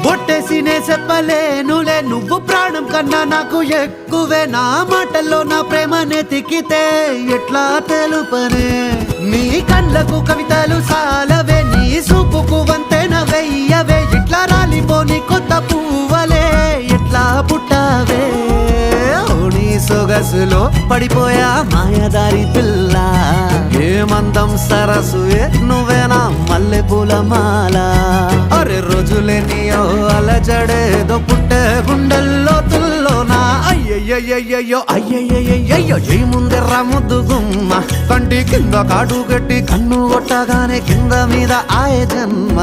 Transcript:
బొట్టేసినే చెప్పలేనులే నువ్వు ప్రాణం కన్నా నాకు ఎక్కువే నా మాటల్లో నా ప్రేమనే తిక్కితే ఎట్లా తెలుపనే నీ కళ్ళకు కవితలు సాలవే నీ సూపుకు వంతెన వెయ్యవే ఇట్లా రాలిపోని కొత్త పువ్వలే ఎట్లా పుట్టావే నీ సొగసులో పడిపోయా మాయదారి పిల్ల ఏమందం సరసుయే నువ్వేనా మల్లె పూల మాల అరే రోజులేనియో అలజడేదో పుట్టే గుండెల్లో తుల్లోనా అయ్యయ్యయ్యయ్యో అయ్యయ్యయ్యయ్యో జై ముందెర్ర ముద్దు గుమ్మ కంటి కింద కాడు గట్టి కన్ను కొట్టగానే కింద మీద ఆయ జన్మ